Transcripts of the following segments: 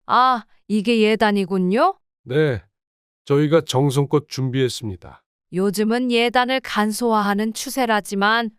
아, 이게 예단이군요? 네, 저희가 정성껏 준비했습니다. 요즘은 예단을 간소화하는 추세라지만,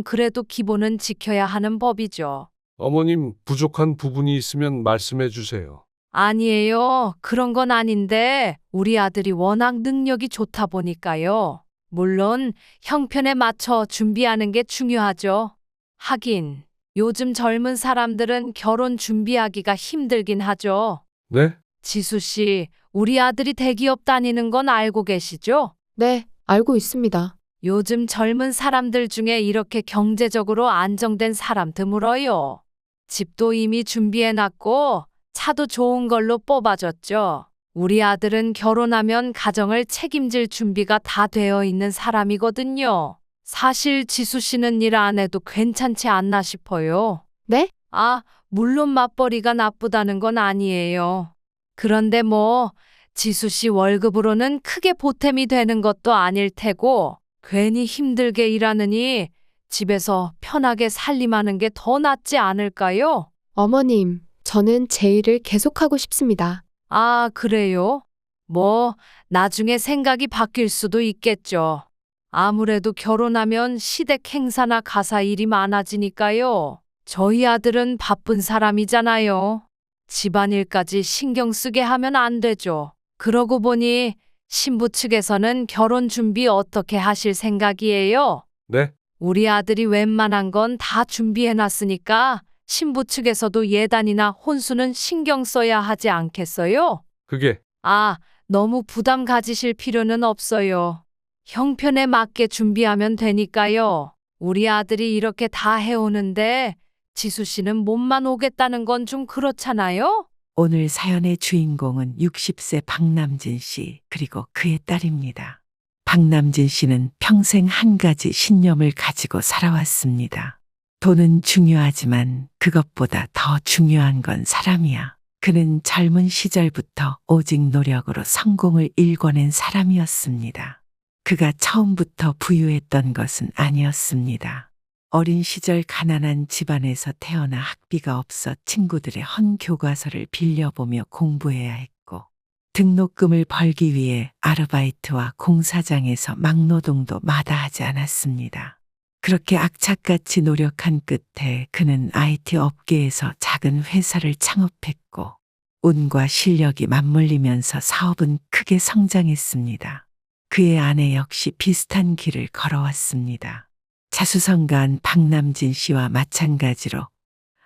그래도 기본은 지켜야 하는 법이죠. 어머님, 부족한 부분이 있으면 말씀해 주세요. 아니에요. 그런 건 아닌데, 우리 아들이 워낙 능력이 좋다 보니까요. 물론, 형편에 맞춰 준비하는 게 중요하죠. 하긴, 요즘 젊은 사람들은 결혼 준비하기가 힘들긴 하죠. 네? 지수 씨, 우리 아들이 대기업 다니는 건 알고 계시죠? 네, 알고 있습니다. 요즘 젊은 사람들 중에 이렇게 경제적으로 안정된 사람 드물어요. 집도 이미 준비해놨고, 차도 좋은 걸로 뽑아줬죠. 우리 아들은 결혼하면 가정을 책임질 준비가 다 되어 있는 사람이거든요. 사실 지수 씨는 일 안 해도 괜찮지 않나 싶어요. 네? 아, 물론 맞벌이가 나쁘다는 건 아니에요. 그런데 뭐, 지수 씨 월급으로는 크게 보탬이 되는 것도 아닐 테고, 괜히 힘들게 일하느니 집에서 편하게 살림하는 게 더 낫지 않을까요? 어머님, 저는 제 일을 계속하고 싶습니다. 아, 그래요? 뭐, 나중에 생각이 바뀔 수도 있겠죠. 아무래도 결혼하면 시댁 행사나 가사 일이 많아지니까요. 저희 아들은 바쁜 사람이잖아요. 집안일까지 신경 쓰게 하면 안 되죠. 그러고 보니 신부 측에서는 결혼 준비 어떻게 하실 생각이에요? 네? 우리 아들이 웬만한 건 다 준비해놨으니까 신부 측에서도 예단이나 혼수는 신경 써야 하지 않겠어요? 그게, 아, 너무 부담 가지실 필요는 없어요. 형편에 맞게 준비하면 되니까요. 우리 아들이 이렇게 다 해오는데 지수 씨는 몸만 오겠다는 건 좀 그렇잖아요? 오늘 사연의 주인공은 60세 박남진 씨, 그리고 그의 딸입니다. 박남진 씨는 평생 한 가지 신념을 가지고 살아왔습니다. 돈은 중요하지만 그것보다 더 중요한 건 사람이야. 그는 젊은 시절부터 오직 노력으로 성공을 일궈낸 사람이었습니다. 그가 처음부터 부유했던 것은 아니었습니다. 어린 시절 가난한 집안에서 태어나 학비가 없어 친구들의 헌 교과서를 빌려보며 공부해야 했고, 등록금을 벌기 위해 아르바이트와 공사장에서 막노동도 마다하지 않았습니다. 그렇게 악착같이 노력한 끝에 그는 IT 업계에서 작은 회사를 창업했고, 운과 실력이 맞물리면서 사업은 크게 성장했습니다. 그의 아내 역시 비슷한 길을 걸어왔습니다. 자수성가한 박남진 씨와 마찬가지로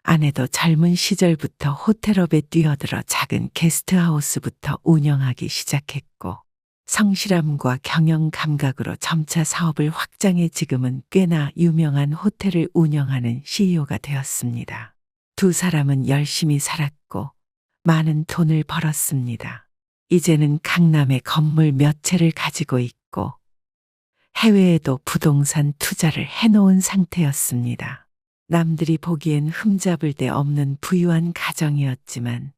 아내도 젊은 시절부터 호텔업에 뛰어들어 작은 게스트하우스부터 운영하기 시작했고, 성실함과 경영 감각으로 점차 사업을 확장해 지금은 꽤나 유명한 호텔을 운영하는 CEO가 되었습니다. 두 사람은 열심히 살았고 많은 돈을 벌었습니다. 이제는 강남에 건물 몇 채를 가지고 있고 해외에도 부동산 투자를 해놓은 상태였습니다. 남들이 보기엔 흠잡을 데 없는 부유한 가정이었지만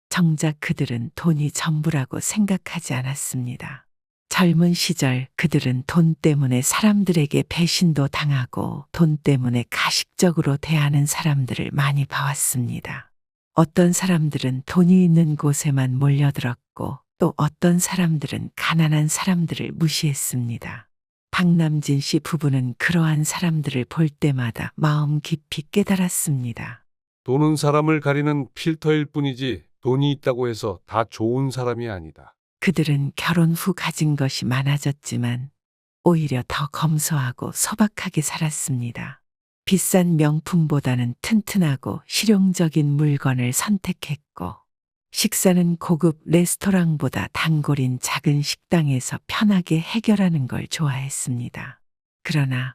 정작 그들은 돈이 전부라고 생각하지 않았습니다. 젊은 시절 그들은 돈 때문에 사람들에게 배신도 당하고 돈 때문에 가식적으로 대하는 사람들을 많이 봐왔습니다. 어떤 사람들은 돈이 있는 곳에만 몰려들었고 또 어떤 사람들은 가난한 사람들을 무시했습니다. 박남진 씨 부부는 그러한 사람들을 볼 때마다 마음 깊이 깨달았습니다. 돈은 사람을 가리는 필터일 뿐이지 돈이 있다고 해서 다 좋은 사람이 아니다. 그들은 결혼 후 가진 것이 많아졌지만 오히려 더 검소하고 소박하게 살았습니다. 비싼 명품보다는 튼튼하고 실용적인 물건을 선택했고, 식사는 고급 레스토랑보다 단골인 작은 식당에서 편하게 해결하는 걸 좋아했습니다. 그러나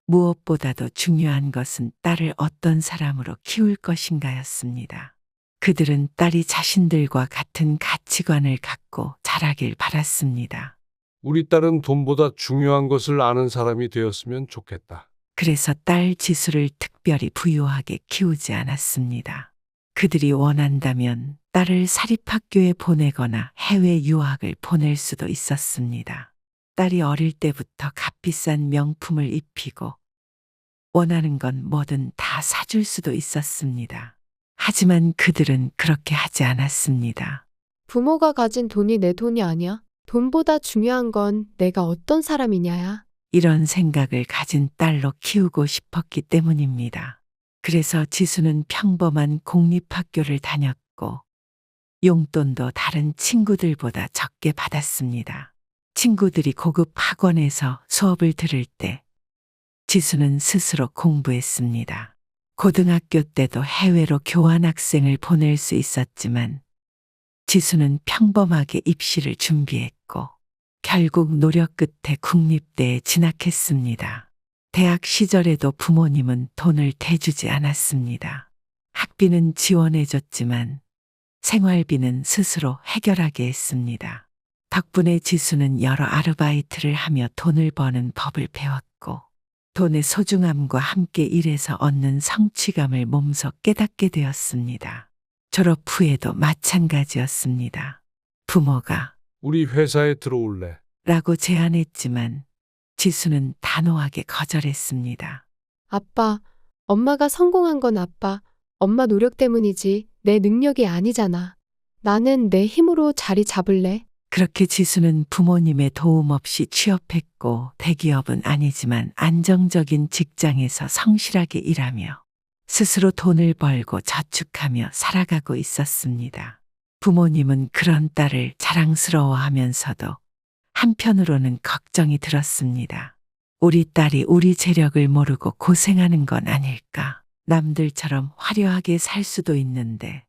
무엇보다도 중요한 것은 딸을 어떤 사람으로 키울 것인가였습니다. 그들은 딸이 자신들과 같은 가치관을 갖고 자라길 바랐습니다. 우리 딸은 돈보다 중요한 것을 아는 사람이 되었으면 좋겠다. 그래서 딸 지수를 특별히 부유하게 키우지 않았습니다. 그들이 원한다면 딸을 사립학교에 보내거나 해외 유학을 보낼 수도 있었습니다. 딸이 어릴 때부터 값비싼 명품을 입히고 원하는 건 뭐든 다 사줄 수도 있었습니다. 하지만 그들은 그렇게 하지 않았습니다. 부모가 가진 돈이 내 돈이 아니야. 돈보다 중요한 건 내가 어떤 사람이냐야. 이런 생각을 가진 딸로 키우고 싶었기 때문입니다. 그래서 지수는 평범한 공립학교를 다녔고 용돈도 다른 친구들보다 적게 받았습니다. 친구들이 고급 학원에서 수업을 들을 때 지수는 스스로 공부했습니다. 고등학교 때도 해외로 교환학생을 보낼 수 있었지만 지수는 평범하게 입시를 준비했고 결국 노력 끝에 국립대에 진학했습니다. 대학 시절에도 부모님은 돈을 대주지 않았습니다. 학비는 지원해줬지만 생활비는 스스로 해결하게 했습니다. 덕분에 지수는 여러 아르바이트를 하며 돈을 버는 법을 배웠고 돈의 소중함과 함께 일해서 얻는 성취감을 몸소 깨닫게 되었습니다. 졸업 후에도 마찬가지였습니다. 부모가 우리 회사에 들어올래. 라고 제안했지만 지수는 단호하게 거절했습니다. 아빠, 엄마가 성공한 건 아빠, 엄마 노력 때문이지 내 능력이 아니잖아. 나는 내 힘으로 자리 잡을래. 그렇게 지수는 부모님의 도움 없이 취업했고 대기업은 아니지만 안정적인 직장에서 성실하게 일하며 스스로 돈을 벌고 저축하며 살아가고 있었습니다. 부모님은 그런 딸을 자랑스러워하면서도 한편으로는 걱정이 들었습니다. 우리 딸이 우리 재력을 모르고 고생하는 건 아닐까? 남들처럼 화려하게 살 수도 있는데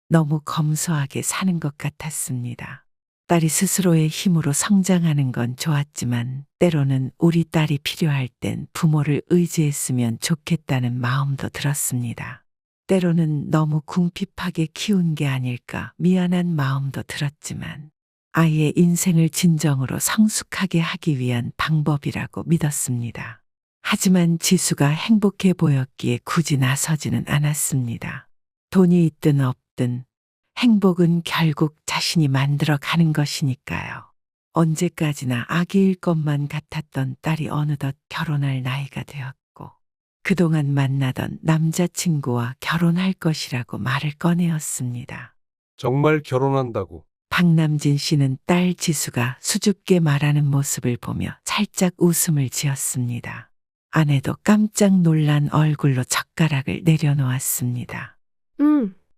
너무 검소하게 사는 것 같았습니다. 딸이 스스로의 힘으로 성장하는 건 좋았지만 때로는 우리 딸이 필요할 땐 부모를 의지했으면 좋겠다는 마음도 들었습니다. 때로는 너무 궁핍하게 키운 게 아닐까 미안한 마음도 들었지만 아이의 인생을 진정으로 성숙하게 하기 위한 방법이라고 믿었습니다. 하지만 지수가 행복해 보였기에 굳이 나서지는 않았습니다. 돈이 있든 없든 행복은 결국 자신이 만들어 가는 것이니까요. 언제까지나 아기일 것만 같았던 딸이 어느덧 결혼할 나이가 되었고 그동안 만나던 남자친구와 결혼할 것이라고 말을 꺼내었습니다. 정말 결혼한다고. 박남진 씨는 딸 지수가 수줍게 말하는 모습을 보며 살짝 웃음을 지었습니다. 아내도 깜짝 놀란 얼굴로 젓가락을 내려놓았습니다.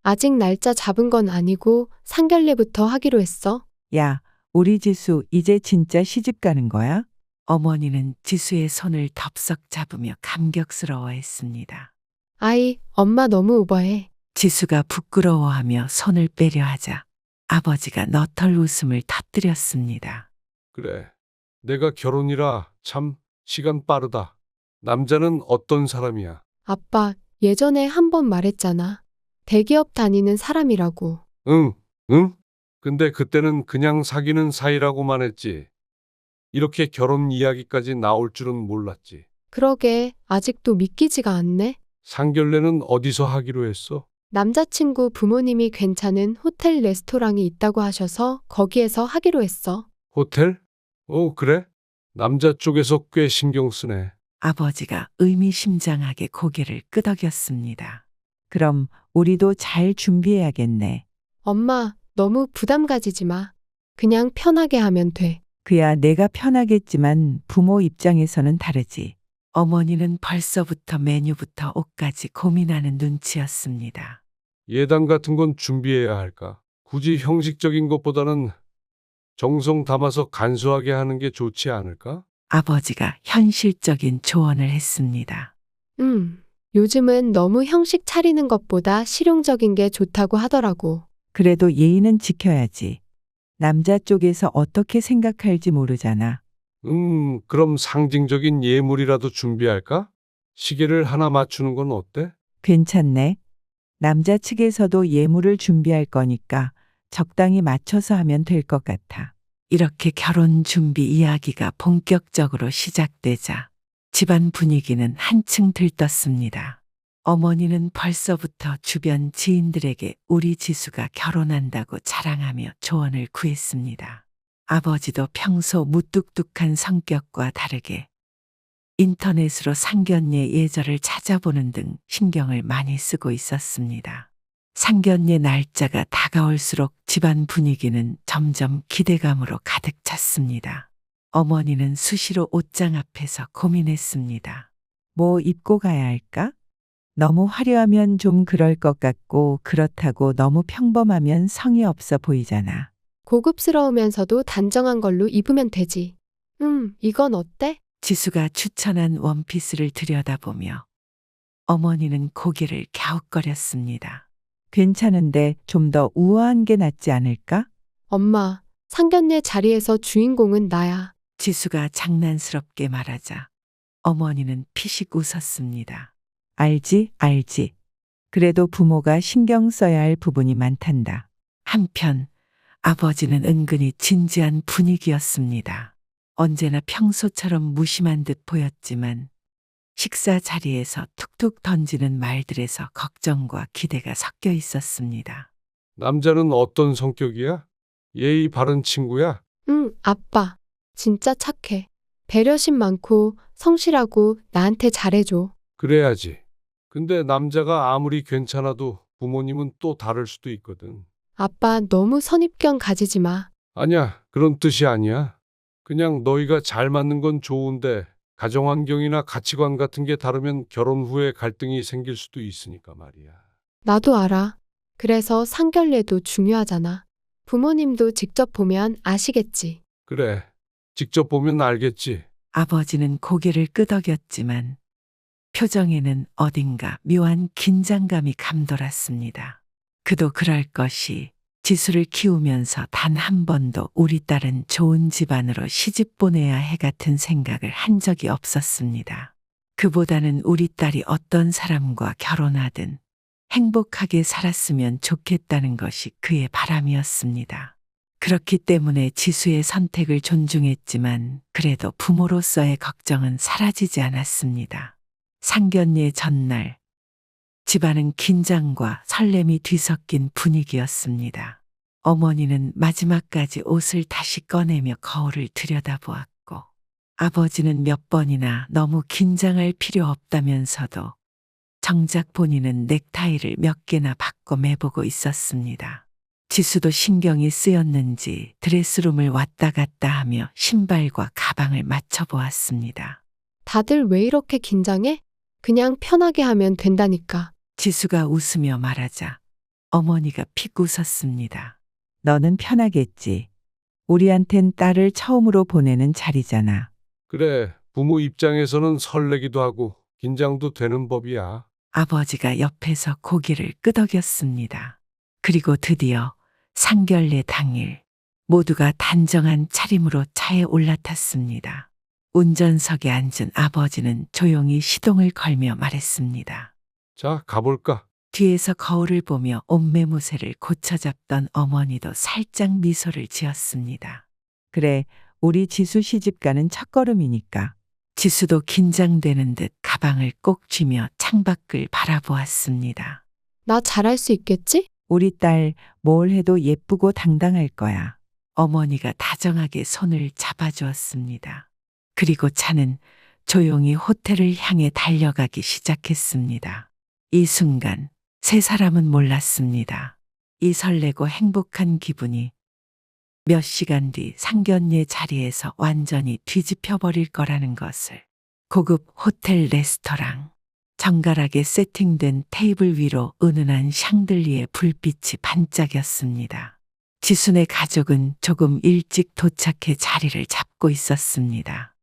아직 날짜 잡은 건 아니고 상견례부터 하기로 했어. 야, 우리 지수 이제 진짜 시집 가는 거야? 어머니는 지수의 손을 덥석 잡으며 감격스러워했습니다. 아이, 엄마 너무 오버해. 지수가 부끄러워하며 손을 빼려 하자 아버지가 너털 웃음을 터뜨렸습니다. 그래. 내가 결혼이라 참 시간 빠르다. 남자는 어떤 사람이야? 아빠, 예전에 한 번 말했잖아. 대기업 다니는 사람이라고. 응, 응? 근데 그때는 그냥 사귀는 사이라고만 했지. 이렇게 결혼 이야기까지 나올 줄은 몰랐지. 그러게, 아직도 믿기지가 않네. 상견례는 어디서 하기로 했어? 남자친구 부모님이 괜찮은 호텔 레스토랑이 있다고 하셔서 거기에서 하기로 했어. 호텔? 그래? 남자 쪽에서 꽤 신경 쓰네. 아버지가 의미심장하게 고개를 끄덕였습니다. 그럼 우리도 잘 준비해야겠네. 엄마, 너무 부담 가지지 마. 그냥 편하게 하면 돼. 그야 내가 편하겠지만 부모 입장에서는 다르지. 어머니는 벌써부터 메뉴부터 옷까지 고민하는 눈치였습니다. 예단 같은 건 준비해야 할까? 굳이 형식적인 것보다는 정성 담아서 간소하게 하는 게 좋지 않을까? 아버지가 현실적인 조언을 했습니다. 요즘은 너무 형식 차리는 것보다 실용적인 게 좋다고 하더라고. 그래도 예의는 지켜야지. 남자 쪽에서 어떻게 생각할지 모르잖아. 그럼 상징적인 예물이라도 준비할까? 시계를 하나 맞추는 건 어때? 괜찮네. 남자 측에서도 예물을 준비할 거니까 적당히 맞춰서 하면 될 것 같아. 이렇게 결혼 준비 이야기가 본격적으로 시작되자 집안 분위기는 한층 들떴습니다. 어머니는 벌써부터 주변 지인들에게 우리 지수가 결혼한다고 자랑하며 조언을 구했습니다. 아버지도 평소 무뚝뚝한 성격과 다르게 인터넷으로 상견례 예절을 찾아보는 등 신경을 많이 쓰고 있었습니다. 상견례 날짜가 다가올수록 집안 분위기는 점점 기대감으로 가득 찼습니다. 어머니는 수시로 옷장 앞에서 고민했습니다. 뭐 입고 가야 할까? 너무 화려하면 좀 그럴 것 같고 그렇다고 너무 평범하면 성의 없어 보이잖아. 고급스러우면서도 단정한 걸로 입으면 되지. 이건 어때? 지수가 추천한 원피스를 들여다보며 어머니는 고개를 갸웃거렸습니다. 괜찮은데 좀 더 우아한 게 낫지 않을까? 엄마, 상견례 자리에서 주인공은 나야. 지수가 장난스럽게 말하자 어머니는 피식 웃었습니다. 알지, 알지. 그래도 부모가 신경 써야 할 부분이 많단다. 한편 아버지는 은근히 진지한 분위기였습니다. 언제나 평소처럼 무심한 듯 보였지만 식사 자리에서 툭툭 던지는 말들에서 걱정과 기대가 섞여 있었습니다. 남자는 어떤 성격이야? 예의 바른 친구야? 아빠. 진짜 착해. 배려심 많고 성실하고 나한테 잘해줘. 그래야지. 근데 남자가 아무리 괜찮아도 부모님은 또 다를 수도 있거든. 아빠 너무 선입견 가지지 마. 아니야, 그런 뜻이 아니야. 그냥 너희가 잘 맞는 건 좋은데 가정 환경이나 가치관 같은 게 다르면 결혼 후에 갈등이 생길 수도 있으니까 말이야. 나도 알아. 그래서 상견례도 중요하잖아. 부모님도 직접 보면 아시겠지. 그래, 직접 보면 알겠지. 아버지는 고개를 끄덕였지만 표정에는 어딘가 묘한 긴장감이 감돌았습니다. 그도 그럴 것이 지수를 키우면서 단 한 번도 우리 딸은 좋은 집안으로 시집 보내야 해 같은 생각을 한 적이 없었습니다. 그보다는 우리 딸이 어떤 사람과 결혼하든 행복하게 살았으면 좋겠다는 것이 그의 바람이었습니다. 그렇기 때문에 지수의 선택을 존중했지만 그래도 부모로서의 걱정은 사라지지 않았습니다. 상견례 전날 집안은 긴장과 설렘이 뒤섞인 분위기였습니다. 어머니는 마지막까지 옷을 다시 꺼내며 거울을 들여다보았고 아버지는 몇 번이나 너무 긴장할 필요 없다면서도 정작 본인은 넥타이를 몇 개나 바꿔 매보고 있었습니다. 지수도 신경이 쓰였는지 드레스룸을 왔다 갔다 하며 신발과 가방을 맞춰보았습니다. 다들 왜 이렇게 긴장해? 그냥 편하게 하면 된다니까. 지수가 웃으며 말하자 어머니가 픽 웃었습니다. 너는 편하겠지. 우리한텐 딸을 처음으로 보내는 자리잖아. 그래, 부모 입장에서는 설레기도 하고 긴장도 되는 법이야. 아버지가 옆에서 고개를 끄덕였습니다. 그리고 드디어 상견례 당일 모두가 단정한 차림으로 차에 올라탔습니다. 운전석에 앉은 아버지는 조용히 시동을 걸며 말했습니다. 자, 가볼까? 뒤에서 거울을 보며 옷매무새를 고쳐잡던 어머니도 살짝 미소를 지었습니다. 그래, 우리 지수 시집가는 첫걸음이니까. 지수도 긴장되는 듯 가방을 꼭 쥐며 창밖을 바라보았습니다. 나 잘할 수 있겠지? 우리 딸 뭘 해도 예쁘고 당당할 거야. 어머니가 다정하게 손을 잡아주었습니다. 그리고 차는 조용히 호텔을 향해 달려가기 시작했습니다. 이 순간 세 사람은 몰랐습니다. 이 설레고 행복한 기분이 몇 시간 뒤 상견례 자리에서 완전히 뒤집혀 버릴 거라는 것을. 고급 호텔 레스토랑. 정갈하게 세팅된 테이블 위로 은은한 샹들리에 불빛이 반짝였습니다. 지순의 가족은 조금 일찍 도착해 자리를 잡고 있었습니다.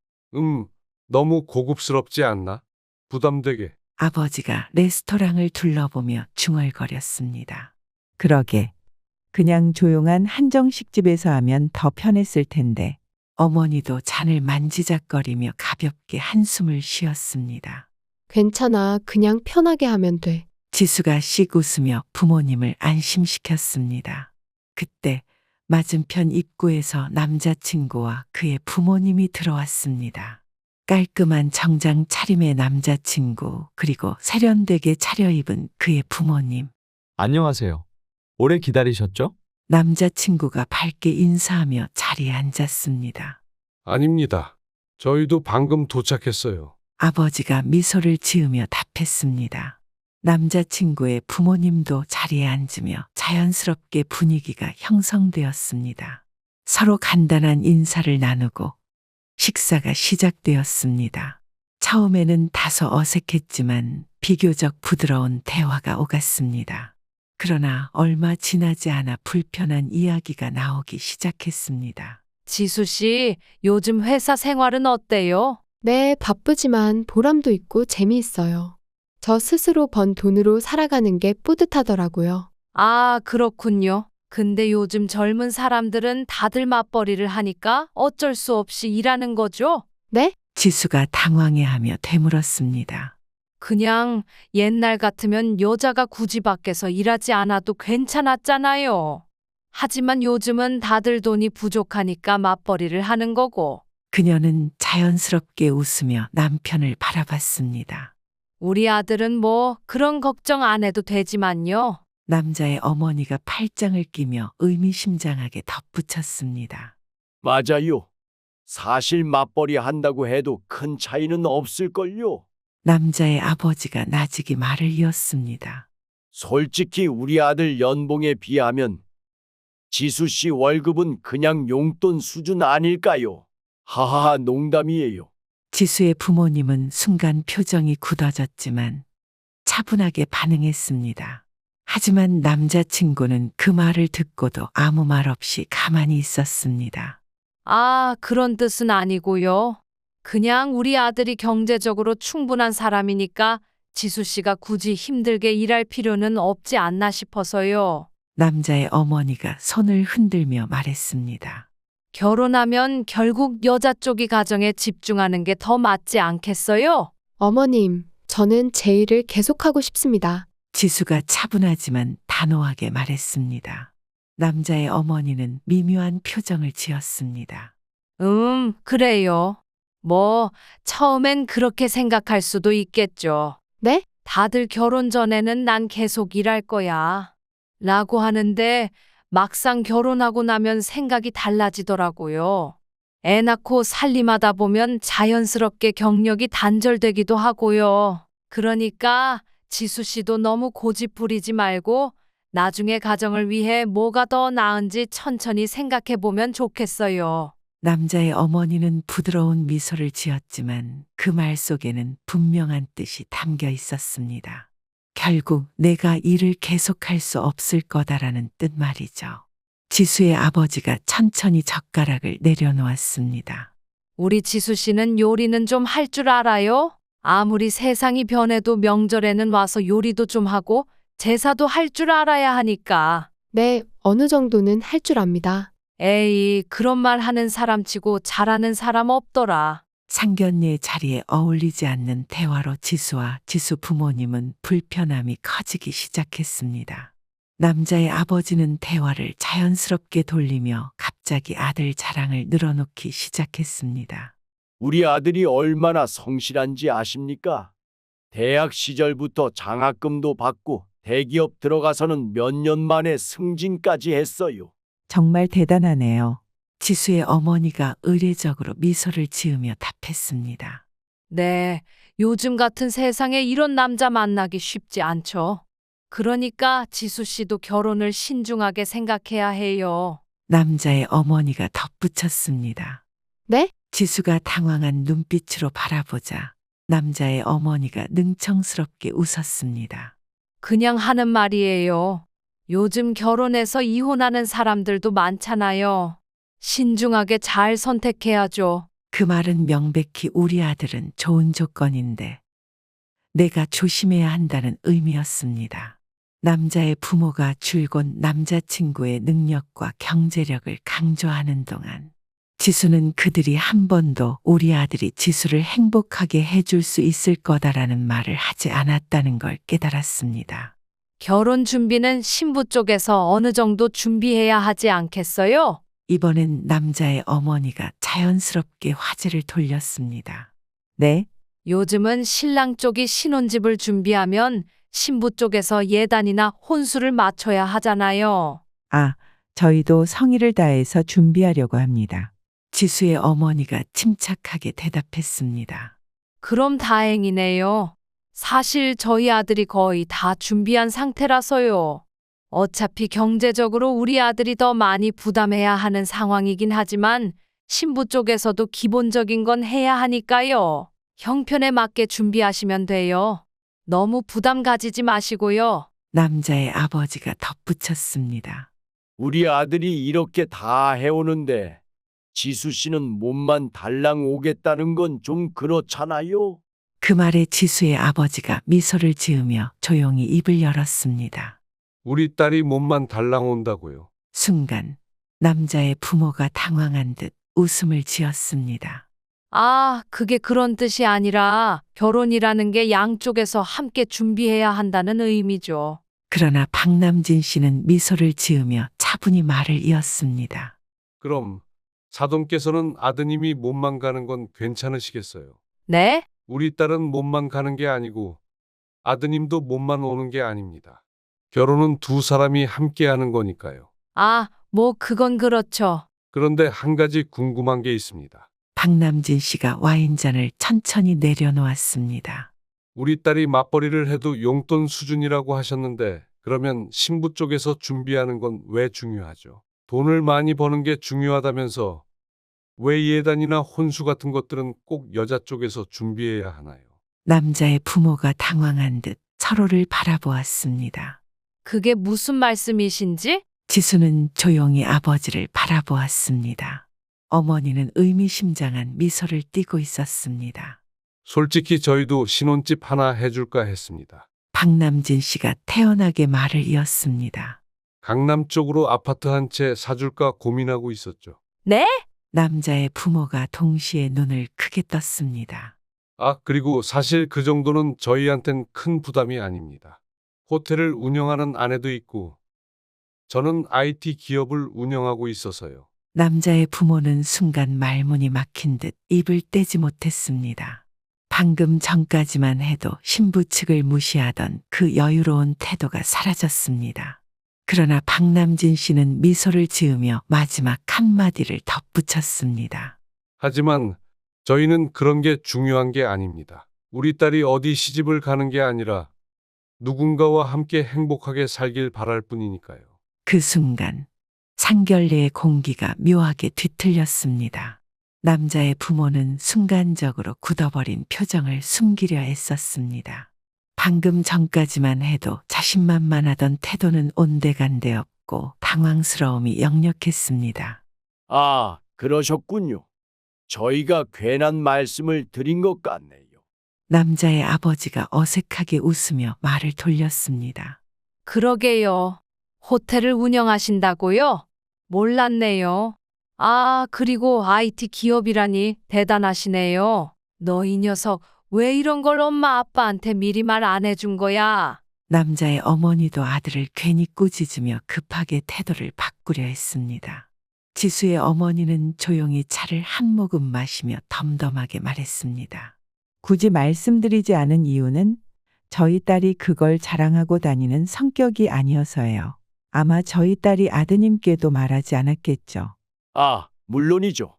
너무 고급스럽지 않나? 부담되게. 아버지가 레스토랑을 둘러보며 중얼거렸습니다. 그러게. 그냥 조용한 한정식 집에서 하면 더 편했을 텐데. 어머니도 잔을 만지작거리며 가볍게 한숨을 쉬었습니다. 괜찮아. 그냥 편하게 하면 돼. 지수가 씩 웃으며 부모님을 안심시켰습니다. 그때 맞은편 입구에서 남자친구와 그의 부모님이 들어왔습니다. 깔끔한 정장 차림의 남자친구 그리고 세련되게 차려입은 그의 부모님. 안녕하세요. 오래 기다리셨죠? 남자친구가 밝게 인사하며 자리에 앉았습니다. 아닙니다. 저희도 방금 도착했어요. 아버지가 미소를 지으며 답했습니다. 남자친구의 부모님도 자리에 앉으며 자연스럽게 분위기가 형성되었습니다. 서로 간단한 인사를 나누고 식사가 시작되었습니다. 처음에는 다소 어색했지만 비교적 부드러운 대화가 오갔습니다. 그러나 얼마 지나지 않아 불편한 이야기가 나오기 시작했습니다. 지수 씨, 요즘 회사 생활은 어때요? 네, 바쁘지만 보람도 있고 재미있어요. 저 스스로 번 돈으로 살아가는 게 뿌듯하더라고요. 아, 그렇군요. 근데 요즘 젊은 사람들은 다들 맞벌이를 하니까 어쩔 수 없이 일하는 거죠? 네? 지수가 당황해하며 되물었습니다. 그냥 옛날 같으면 여자가 굳이 밖에서 일하지 않아도 괜찮았잖아요. 하지만 요즘은 다들 돈이 부족하니까 맞벌이를 하는 거고. 그녀는 자연스럽게 웃으며 남편을 바라봤습니다. 우리 아들은 뭐 그런 걱정 안 해도 되지만요. 남자의 어머니가 팔짱을 끼며 의미심장하게 덧붙였습니다. 맞아요. 사실 맞벌이 한다고 해도 큰 차이는 없을걸요. 남자의 아버지가 나직이 말을 이었습니다. 솔직히 우리 아들 연봉에 비하면 지수 씨 월급은 그냥 용돈 수준 아닐까요? 하하하, 농담이에요. 지수의 부모님은 순간 표정이 굳어졌지만 차분하게 반응했습니다. 하지만 남자친구는 그 말을 듣고도 아무 말 없이 가만히 있었습니다. 아, 그런 뜻은 아니고요. 그냥 우리 아들이 경제적으로 충분한 사람이니까 지수 씨가 굳이 힘들게 일할 필요는 없지 않나 싶어서요. 남자의 어머니가 손을 흔들며 말했습니다. 결혼하면 결국 여자 쪽이 가정에 집중하는 게 더 맞지 않겠어요? 어머님, 저는 제 일을 계속하고 싶습니다. 지수가 차분하지만 단호하게 말했습니다. 남자의 어머니는 미묘한 표정을 지었습니다. 그래요. 뭐, 처음엔 그렇게 생각할 수도 있겠죠. 네? 다들 결혼 전에는 난 계속 일할 거야. 라고 하는데 막상 결혼하고 나면 생각이 달라지더라고요. 애 낳고 살림하다 보면 자연스럽게 경력이 단절되기도 하고요. 그러니까 지수 씨도 너무 고집 부리지 말고 나중에 가정을 위해 뭐가 더 나은지 천천히 생각해 보면 좋겠어요. 남자의 어머니는 부드러운 미소를 지었지만 그 말 속에는 분명한 뜻이 담겨 있었습니다. 결국 내가 일을 계속할 수 없을 거다라는 뜻 말이죠. 지수의 아버지가 천천히 젓가락을 내려놓았습니다. 우리 지수 씨는 요리는 좀 할 줄 알아요? 아무리 세상이 변해도 명절에는 와서 요리도 좀 하고 제사도 할 줄 알아야 하니까. 네, 어느 정도는 할 줄 압니다. 에이, 그런 말 하는 사람 치고 잘하는 사람 없더라. 상견례 자리에 어울리지 않는 대화로 지수와 지수 부모님은 불편함이 커지기 시작했습니다. 남자의 아버지는 대화를 자연스럽게 돌리며 갑자기 아들 자랑을 늘어놓기 시작했습니다. 우리 아들이 얼마나 성실한지 아십니까? 대학 시절부터 장학금도 받고 대기업 들어가서는 몇 년 만에 승진까지 했어요. 정말 대단하네요. 지수의 어머니가 의례적으로 미소를 지으며 답했습니다. 네, 요즘 같은 세상에 이런 남자 만나기 쉽지 않죠. 그러니까 지수 씨도 결혼을 신중하게 생각해야 해요. 남자의 어머니가 덧붙였습니다. 네? 지수가 당황한 눈빛으로 바라보자 남자의 어머니가 능청스럽게 웃었습니다. 그냥 하는 말이에요. 요즘 결혼해서 이혼하는 사람들도 많잖아요. 신중하게 잘 선택해야죠. 그 말은 명백히 우리 아들은 좋은 조건인데 내가 조심해야 한다는 의미였습니다. 남자의 부모가 줄곧 남자친구의 능력과 경제력을 강조하는 동안 지수는 그들이 한 번도 우리 아들이 지수를 행복하게 해줄 수 있을 거다라는 말을 하지 않았다는 걸 깨달았습니다. 결혼 준비는 신부 쪽에서 어느 정도 준비해야 하지 않겠어요? 이번엔 남자의 어머니가 자연스럽게 화제를 돌렸습니다. 네, 요즘은 신랑 쪽이 신혼집을 준비하면 신부 쪽에서 예단이나 혼수를 맞춰야 하잖아요. 저희도 성의를 다해서 준비하려고 합니다. 지수의 어머니가 침착하게 대답했습니다. 그럼 다행이네요. 사실 저희 아들이 거의 다 준비한 상태라서요. 어차피 경제적으로 우리 아들이 더 많이 부담해야 하는 상황이긴 하지만 신부 쪽에서도 기본적인 건 해야 하니까요. 형편에 맞게 준비하시면 돼요. 너무 부담 가지지 마시고요. 남자의 아버지가 덧붙였습니다. 우리 아들이 이렇게 다 해오는데 지수 씨는 몸만 달랑 오겠다는 건 좀 그렇잖아요. 그 말에 지수의 아버지가 미소를 지으며 조용히 입을 열었습니다. 우리 딸이 몸만 달랑 온다고요. 순간 남자의 부모가 당황한 듯 웃음을 지었습니다. 아, 그게 그런 뜻이 아니라 결혼이라는 게 양쪽에서 함께 준비해야 한다는 의미죠. 그러나 박남진 씨는 미소를 지으며 차분히 말을 이었습니다. 그럼 사돈께서는 아드님이 몸만 가는 건 괜찮으시겠어요? 네? 우리 딸은 몸만 가는 게 아니고 아드님도 몸만 오는 게 아닙니다. 결혼은 두 사람이 함께 하는 거니까요. 아, 뭐 그건 그렇죠. 그런데 한 가지 궁금한 게 있습니다. 박남진 씨가 와인잔을 천천히 내려놓았습니다. 우리 딸이 맞벌이를 해도 용돈 수준이라고 하셨는데 그러면 신부 쪽에서 준비하는 건 왜 중요하죠? 돈을 많이 버는 게 중요하다면서 왜 예단이나 혼수 같은 것들은 꼭 여자 쪽에서 준비해야 하나요? 남자의 부모가 당황한 듯 서로를 바라보았습니다. 그게 무슨 말씀이신지? 지수는 조용히 아버지를 바라보았습니다. 어머니는 의미심장한 미소를 띠고 있었습니다. 솔직히 저희도 신혼집 하나 해줄까 했습니다. 박남진 씨가 태연하게 말을 이었습니다. 강남 쪽으로 아파트 한 채 사줄까 고민하고 있었죠. 네? 남자의 부모가 동시에 눈을 크게 떴습니다. 아, 그리고 사실 그 정도는 저희한텐 큰 부담이 아닙니다. 호텔을 운영하는 아내도 있고 저는 IT 기업을 운영하고 있어서요. 남자의 부모는 순간 말문이 막힌 듯 입을 떼지 못했습니다. 방금 전까지만 해도 신부 측을 무시하던 그 여유로운 태도가 사라졌습니다. 그러나 박남진 씨는 미소를 지으며 마지막 한마디를 덧붙였습니다. 하지만 저희는 그런 게 중요한 게 아닙니다. 우리 딸이 어디 시집을 가는 게 아니라 누군가와 함께 행복하게 살길 바랄 뿐이니까요. 그 순간 상결례의 공기가 묘하게 뒤틀렸습니다. 남자의 부모는 순간적으로 굳어버린 표정을 숨기려 애썼습니다. 방금 전까지만 해도 자신만만하던 태도는 온데간데 없고 당황스러움이 역력했습니다. 아, 그러셨군요. 저희가 괜한 말씀을 드린 것 같네요. 남자의 아버지가 어색하게 웃으며 말을 돌렸습니다. 그러게요. 호텔을 운영하신다고요? 몰랐네요. 아, 그리고 IT 기업이라니 대단하시네요. 너 이 녀석 왜 이런 걸 엄마 아빠한테 미리 말 안 해준 거야? 남자의 어머니도 아들을 괜히 꾸짖으며 급하게 태도를 바꾸려 했습니다. 지수의 어머니는 조용히 차를 한 모금 마시며 덤덤하게 말했습니다. 굳이 말씀드리지 않은 이유는 저희 딸이 그걸 자랑하고 다니는 성격이 아니어서예요. 아마 저희 딸이 아드님께도 말하지 않았겠죠. 아, 물론이죠.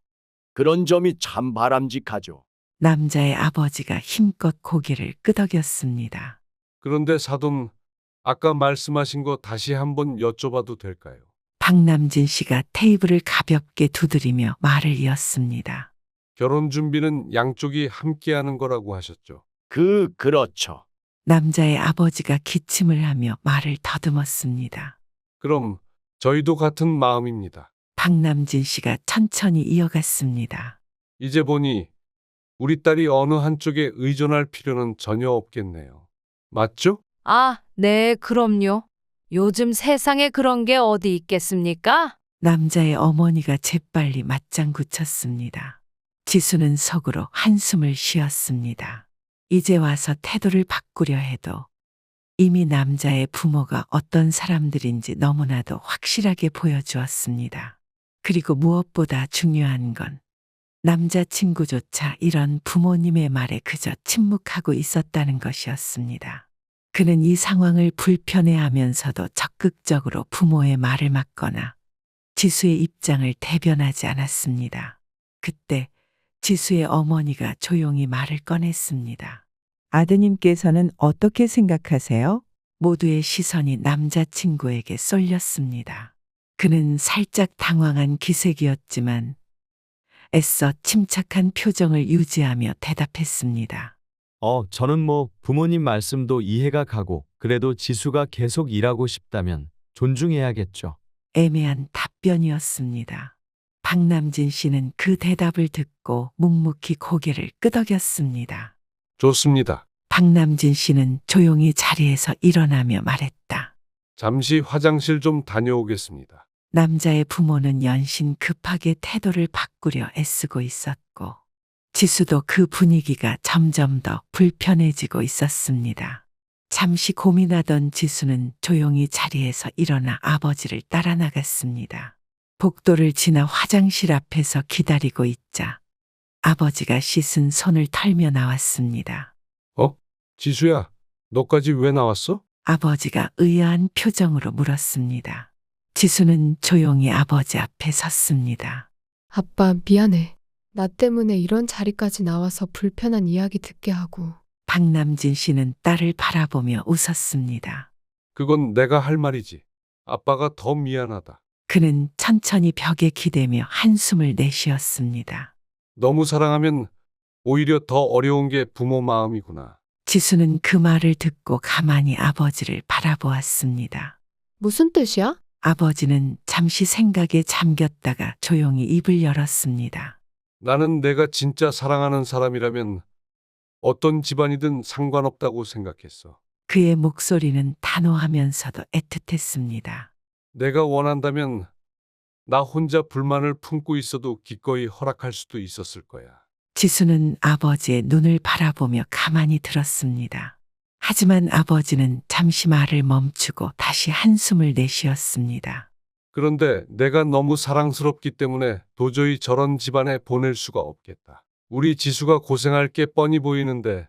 그런 점이 참 바람직하죠. 남자의 아버지가 힘껏 고개를 끄덕였습니다. 그런데 사돈, 아까 말씀하신 거 다시 한번 여쭤봐도 될까요? 박남진 씨가 테이블을 가볍게 두드리며 말을 이었습니다. 결혼 준비는 양쪽이 함께 하는 거라고 하셨죠. 그렇죠. 남자의 아버지가 기침을 하며 말을 더듬었습니다. 그럼 저희도 같은 마음입니다. 박남진 씨가 천천히 이어갔습니다. 이제 보니 우리 딸이 어느 한쪽에 의존할 필요는 전혀 없겠네요. 맞죠? 아, 네, 그럼요. 요즘 세상에 그런 게 어디 있겠습니까? 남자의 어머니가 재빨리 맞장구 쳤습니다. 지수는 속으로 한숨을 쉬었습니다. 이제 와서 태도를 바꾸려 해도 이미 남자의 부모가 어떤 사람들인지 너무나도 확실하게 보여주었습니다. 그리고 무엇보다 중요한 건 남자친구조차 이런 부모님의 말에 그저 침묵하고 있었다는 것이었습니다. 그는 이 상황을 불편해하면서도 적극적으로 부모의 말을 막거나 지수의 입장을 대변하지 않았습니다. 그때 지수의 어머니가 조용히 말을 꺼냈습니다. 아드님께서는 어떻게 생각하세요? 모두의 시선이 남자친구에게 쏠렸습니다. 그는 살짝 당황한 기색이었지만 애써 침착한 표정을 유지하며 대답했습니다. 저는 부모님 말씀도 이해가 가고, 그래도 지수가 계속 일하고 싶다면 존중해야겠죠. 애매한 답변이었습니다. 박남진 씨는 그 대답을 듣고 묵묵히 고개를 끄덕였습니다. 좋습니다. 박남진 씨는 조용히 자리에서 일어나며 말했다. 잠시 화장실 좀 다녀오겠습니다. 남자의 부모는 연신 급하게 태도를 바꾸려 애쓰고 있었고, 지수도 그 분위기가 점점 더 불편해지고 있었습니다. 잠시 고민하던 지수는 조용히 자리에서 일어나 아버지를 따라 나갔습니다. 복도를 지나 화장실 앞에서 기다리고 있자 아버지가 씻은 손을 털며 나왔습니다. 지수야, 너까지 왜 나왔어? 아버지가 의아한 표정으로 물었습니다. 지수는 조용히 아버지 앞에 섰습니다. 아빠, 미안해. 나 때문에 이런 자리까지 나와서 불편한 이야기 듣게 하고. 박남진 씨는 딸을 바라보며 웃었습니다. 그건 내가 할 말이지. 아빠가 더 미안하다. 그는 천천히 벽에 기대며 한숨을 내쉬었습니다. 너무 사랑하면 오히려 더 어려운 게 부모 마음이구나. 지수는 그 말을 듣고 가만히 아버지를 바라보았습니다. 무슨 뜻이야? 아버지는 잠시 생각에 잠겼다가 조용히 입을 열었습니다. 나는 내가 진짜 사랑하는 사람이라면 어떤 집안이든 상관없다고 생각했어. 그의 목소리는 단호하면서도 애틋했습니다. 내가 원한다면 나 혼자 불만을 품고 있어도 기꺼이 허락할 수도 있었을 거야. 지수는 아버지의 눈을 바라보며 가만히 들었습니다. 하지만 아버지는 잠시 말을 멈추고 다시 한숨을 내쉬었습니다. 그런데 내가 너무 사랑스럽기 때문에 도저히 저런 집안에 보낼 수가 없겠다. 우리 지수가 고생할 게 뻔히 보이는데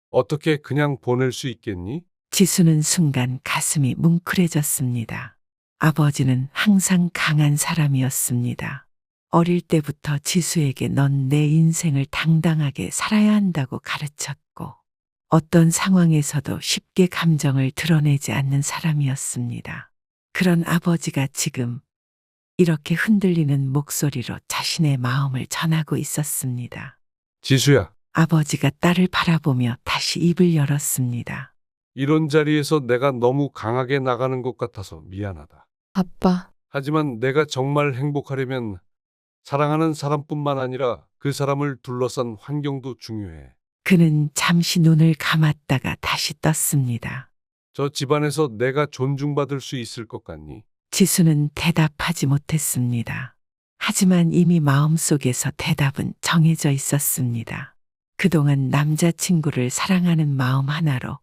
어떻게 그냥 보낼 수 있겠니? 지수는 순간 가슴이 뭉클해졌습니다. 아버지는 항상 강한 사람이었습니다. 어릴 때부터 지수에게 넌 내 인생을 당당하게 살아야 한다고 가르쳤고, 어떤 상황에서도 쉽게 감정을 드러내지 않는 사람이었습니다. 그런 아버지가 지금 이렇게 흔들리는 목소리로 자신의 마음을 전하고 있었습니다. 지수야, 아버지가 딸을 바라보며 다시 입을 열었습니다. 이런 자리에서 내가 너무 강하게 나가는 것 같아서 미안하다. 아빠, 하지만 내가 정말 행복하려면 사랑하는 사람뿐만 아니라 그 사람을 둘러싼 환경도 중요해. 그는 잠시 눈을 감았다가 다시 떴습니다. 저 집안에서 내가 존중받을 수 있을 것 같니? 지수는 대답하지 못했습니다. 하지만 이미 마음속에서 대답은 정해져 있었습니다. 그동안 남자친구를 사랑하는 마음 하나로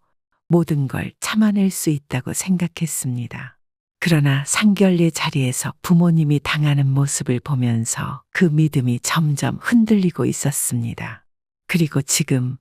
모든 걸 참아낼 수 있다고 생각했습니다. 그러나 상견례 자리에서 부모님이 당하는 모습을 보면서 그 믿음이 점점 흔들리고 있었습니다. 그리고 지금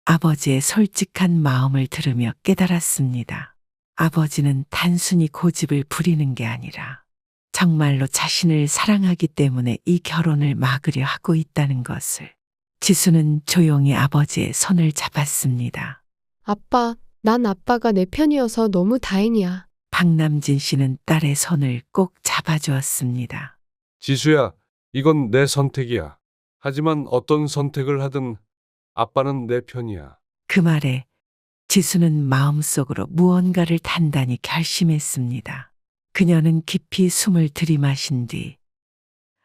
아버지의 솔직한 마음을 들으며 깨달았습니다. 아버지는 단순히 고집을 부리는 게 아니라 정말로 자신을 사랑하기 때문에 이 결혼을 막으려 하고 있다는 것을. 지수는 조용히 아버지의 손을 잡았습니다. 아빠, 난 아빠가 내 편이어서 너무 다행이야. 박남진 씨는 딸의 손을 꼭 잡아주었습니다. 지수야, 이건 내 선택이야. 하지만 어떤 선택을 하든 아빠는 내 편이야. 그 말에 지수는 마음속으로 무언가를 단단히 결심했습니다. 그녀는 깊이 숨을 들이마신 뒤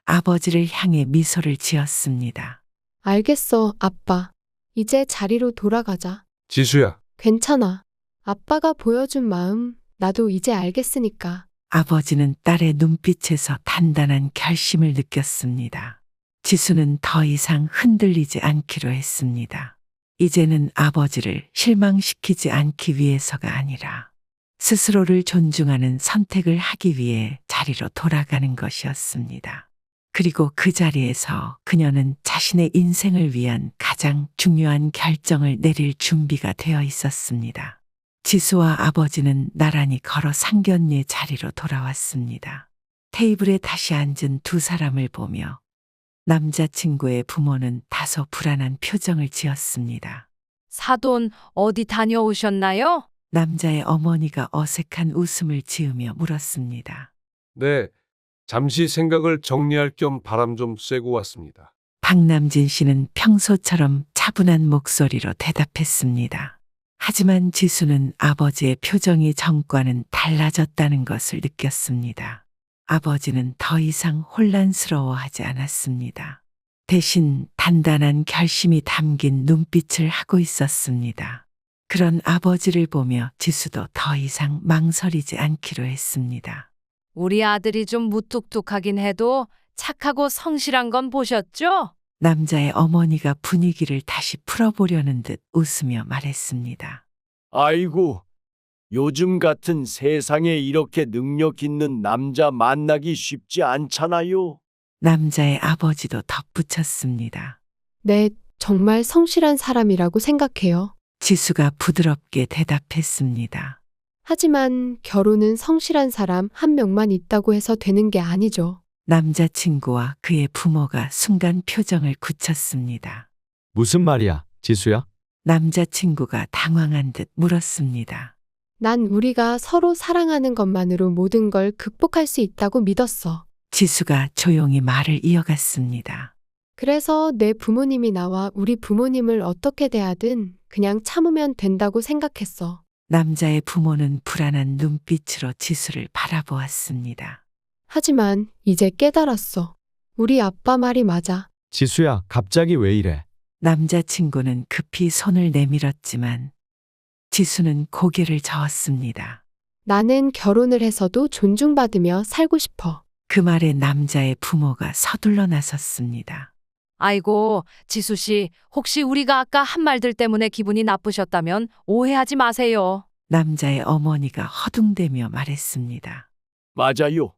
아버지를 향해 미소를 지었습니다. 알겠어, 아빠. 이제 자리로 돌아가자. 지수야, 괜찮아. 아빠가 보여준 마음, 나도 이제 알겠으니까. 아버지는 딸의 눈빛에서 단단한 결심을 느꼈습니다. 지수는 더 이상 흔들리지 않기로 했습니다. 이제는 아버지를 실망시키지 않기 위해서가 아니라 스스로를 존중하는 선택을 하기 위해 자리로 돌아가는 것이었습니다. 그리고 그 자리에서 그녀는 자신의 인생을 위한 가장 중요한 결정을 내릴 준비가 되어 있었습니다. 지수와 아버지는 나란히 걸어 상견례 자리로 돌아왔습니다. 테이블에 다시 앉은 두 사람을 보며 남자친구의 부모는 다소 불안한 표정을 지었습니다. 사돈 어디 다녀오셨나요? 남자의 어머니가 어색한 웃음을 지으며 물었습니다. 네, 잠시 생각을 정리할 겸 바람 좀 쐬고 왔습니다. 박남진 씨는 평소처럼 차분한 목소리로 대답했습니다. 하지만 지수는 아버지의 표정이 전과는 달라졌다는 것을 느꼈습니다. 아버지는 더 이상 혼란스러워하지 않았습니다. 대신 단단한 결심이 담긴 눈빛을 하고 있었습니다. 그런 아버지를 보며 지수도 더 이상 망설이지 않기로 했습니다. 우리 아들이 좀 무뚝뚝하긴 해도 착하고 성실한 건 보셨죠? 남자의 어머니가 분위기를 다시 풀어보려는 듯 웃으며 말했습니다. 아이고, 요즘 같은 세상에 이렇게 능력 있는 남자 만나기 쉽지 않잖아요. 남자의 아버지도 덧붙였습니다. 네, 정말 성실한 사람이라고 생각해요. 지수가 부드럽게 대답했습니다. 하지만 결혼은 성실한 사람 한 명만 있다고 해서 되는 게 아니죠. 남자친구와 그의 부모가 순간 표정을 굳혔습니다. 무슨 말이야, 지수야? 남자친구가 당황한 듯 물었습니다. 난 우리가 서로 사랑하는 것만으로 모든 걸 극복할 수 있다고 믿었어. 지수가 조용히 말을 이어갔습니다. 그래서 내 부모님이 나와 우리 부모님을 어떻게 대하든 그냥 참으면 된다고 생각했어. 남자의 부모는 불안한 눈빛으로 지수를 바라보았습니다. 하지만 이제 깨달았어. 우리 아빠 말이 맞아. 지수야, 갑자기 왜 이래? 남자친구는 급히 손을 내밀었지만 지수는 고개를 저었습니다. 나는 결혼을 해서도 존중받으며 살고 싶어. 그 말에 남자의 부모가 서둘러 나섰습니다. 아이고, 지수 씨, 혹시 우리가 아까 한 말들 때문에 기분이 나쁘셨다면 오해하지 마세요. 남자의 어머니가 허둥대며 말했습니다. 맞아요.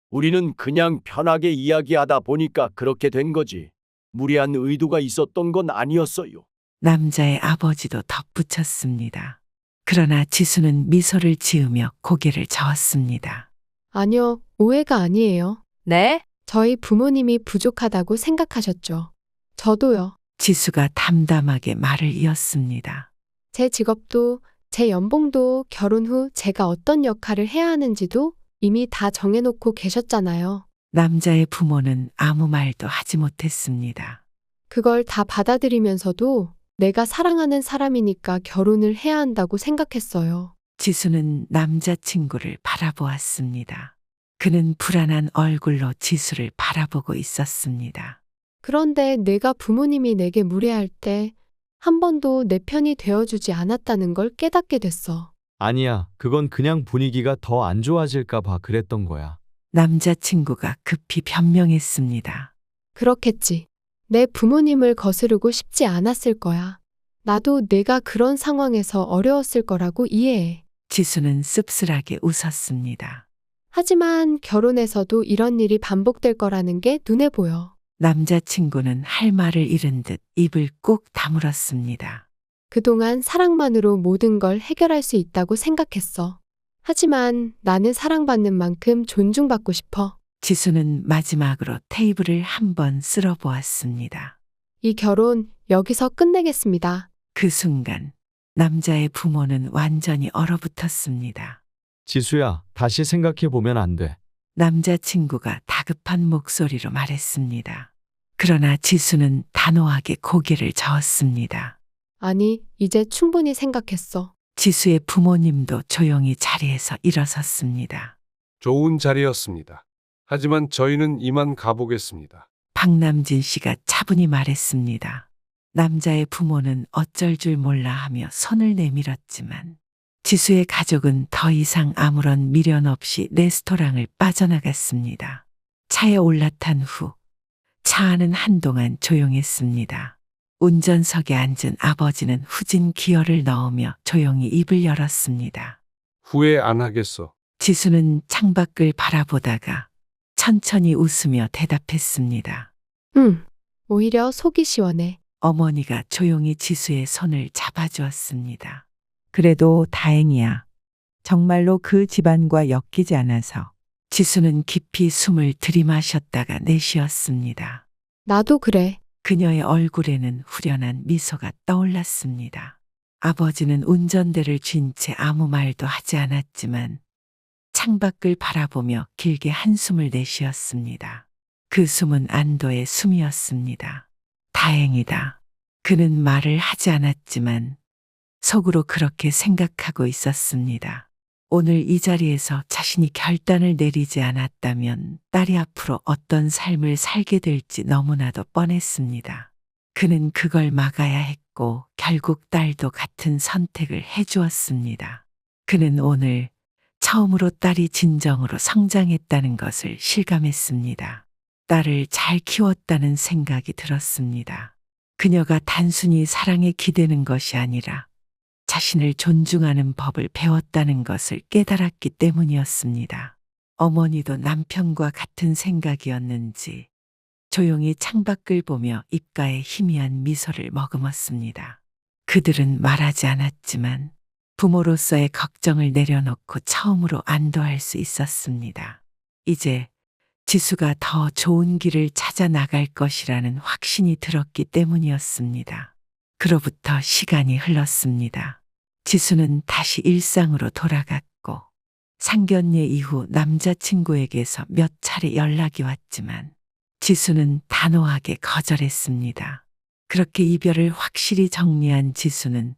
우리는 그냥 편하게 이야기하다 보니까 그렇게 된 거지. 무리한 의도가 있었던 건 아니었어요. 남자의 아버지도 덧붙였습니다. 그러나 지수는 미소를 지으며 고개를 저었습니다. 아니요, 오해가 아니에요. 네? 저희 부모님이 부족하다고 생각하셨죠. 저도요. 지수가 담담하게 말을 이었습니다. 제 직업도, 제 연봉도 결혼 후 제가 어떤 역할을 해야 하는지도 이미 다 정해놓고 계셨잖아요. 남자의 부모는 아무 말도 하지 못했습니다. 그걸 다 받아들이면서도 내가 사랑하는 사람이니까 결혼을 해야 한다고 생각했어요. 지수는 남자친구를 바라보았습니다. 그는 불안한 얼굴로 지수를 바라보고 있었습니다. 그런데 내가 부모님이 내게 무례할 때 한 번도 내 편이 되어주지 않았다는 걸 깨닫게 됐어. 아니야, 그건 그냥 분위기가 더 안 좋아질까 봐 그랬던 거야. 남자친구가 급히 변명했습니다. 그렇겠지. 내 부모님을 거스르고 싶지 않았을 거야. 나도 내가 그런 상황에서 어려웠을 거라고 이해해. 지수는 씁쓸하게 웃었습니다. 하지만 결혼해서도 이런 일이 반복될 거라는 게 눈에 보여. 남자친구는 할 말을 잃은 듯 입을 꾹 다물었습니다. 그동안 사랑만으로 모든 걸 해결할 수 있다고 생각했어. 하지만 나는 사랑받는 만큼 존중받고 싶어. 지수는 마지막으로 테이블을 한번 쓸어보았습니다. 이 결혼 여기서 끝내겠습니다. 그 순간 남자의 부모는 완전히 얼어붙었습니다. 지수야, 다시 생각해 보면 안 돼. 남자친구가 다급한 목소리로 말했습니다. 그러나 지수는 단호하게 고개를 저었습니다. 아니, 이제 충분히 생각했어. 지수의 부모님도 조용히 자리에서 일어섰습니다. 좋은 자리였습니다. 하지만 저희는 이만 가보겠습니다. 박남진 씨가 차분히 말했습니다. 남자의 부모는 어쩔 줄 몰라 하며 손을 내밀었지만 지수의 가족은 더 이상 아무런 미련 없이 레스토랑을 빠져나갔습니다. 차에 올라탄 후 차 안은 한동안 조용했습니다. 운전석에 앉은 아버지는 후진 기어를 넣으며 조용히 입을 열었습니다. 후회 안 하겠어. 지수는 창밖을 바라보다가 천천히 웃으며 대답했습니다. 오히려 속이 시원해. 어머니가 조용히 지수의 손을 잡아주었습니다. 그래도 다행이야. 정말로 그 집안과 엮이지 않아서. 지수는 깊이 숨을 들이마셨다가 내쉬었습니다. 나도 그래. 그녀의 얼굴에는 후련한 미소가 떠올랐습니다. 아버지는 운전대를 쥔 채 아무 말도 하지 않았지만 창밖을 바라보며 길게 한숨을 내쉬었습니다. 그 숨은 안도의 숨이었습니다. 다행이다. 그는 말을 하지 않았지만 속으로 그렇게 생각하고 있었습니다. 오늘 이 자리에서 자신이 결단을 내리지 않았다면 딸이 앞으로 어떤 삶을 살게 될지 너무나도 뻔했습니다. 그는 그걸 막아야 했고 결국 딸도 같은 선택을 해주었습니다. 그는 오늘 처음으로 딸이 진정으로 성장했다는 것을 실감했습니다. 딸을 잘 키웠다는 생각이 들었습니다. 그녀가 단순히 사랑에 기대는 것이 아니라 자신을 존중하는 법을 배웠다는 것을 깨달았기 때문이었습니다. 어머니도 남편과 같은 생각이었는지 조용히 창밖을 보며 입가에 희미한 미소를 머금었습니다. 그들은 말하지 않았지만 부모로서의 걱정을 내려놓고 처음으로 안도할 수 있었습니다. 이제 지수가 더 좋은 길을 찾아 나갈 것이라는 확신이 들었기 때문이었습니다. 그로부터 시간이 흘렀습니다. 지수는 다시 일상으로 돌아갔고 상견례 이후 남자친구에게서 몇 차례 연락이 왔지만 지수는 단호하게 거절했습니다. 그렇게 이별을 확실히 정리한 지수는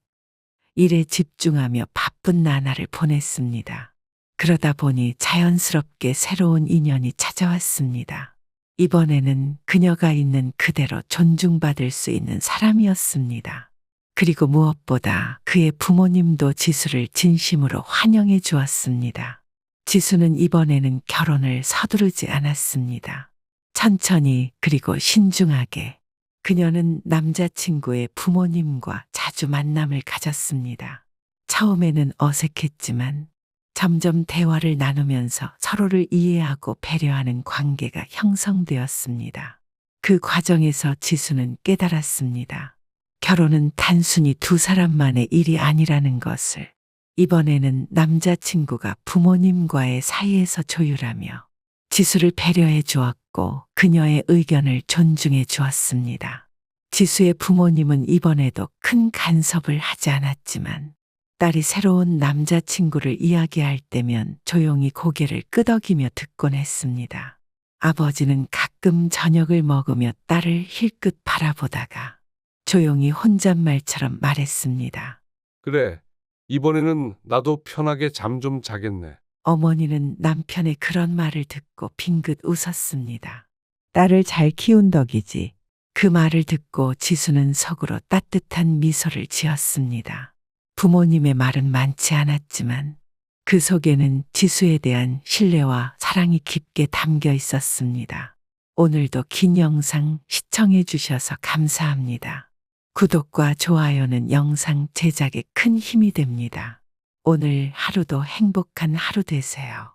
일에 집중하며 바쁜 나날을 보냈습니다. 그러다 보니 자연스럽게 새로운 인연이 찾아왔습니다. 이번에는 그녀가 있는 그대로 존중받을 수 있는 사람이었습니다. 그리고 무엇보다 그의 부모님도 지수를 진심으로 환영해 주었습니다. 지수는 이번에는 결혼을 서두르지 않았습니다. 천천히 그리고 신중하게 그녀는 남자친구의 부모님과 자주 만남을 가졌습니다. 처음에는 어색했지만 점점 대화를 나누면서 서로를 이해하고 배려하는 관계가 형성되었습니다. 그 과정에서 지수는 깨달았습니다. 결혼은 단순히 두 사람만의 일이 아니라는 것을. 이번에는 남자친구가 부모님과의 사이에서 조율하며 지수를 배려해 주었고 그녀의 의견을 존중해 주었습니다. 지수의 부모님은 이번에도 큰 간섭을 하지 않았지만 딸이 새로운 남자친구를 이야기할 때면 조용히 고개를 끄덕이며 듣곤 했습니다. 아버지는 가끔 저녁을 먹으며 딸을 힐끗 바라보다가 조용히 혼잣말처럼 말했습니다. 그래, 이번에는 나도 편하게 잠 좀 자겠네. 어머니는 남편의 그런 말을 듣고 빙긋 웃었습니다. 딸을 잘 키운 덕이지. 그 말을 듣고 지수는 속으로 따뜻한 미소를 지었습니다. 부모님의 말은 많지 않았지만 그 속에는 지수에 대한 신뢰와 사랑이 깊게 담겨 있었습니다. 오늘도 긴 영상 시청해 주셔서 감사합니다. 구독과 좋아요는 영상 제작에 큰 힘이 됩니다. 오늘 하루도 행복한 하루 되세요.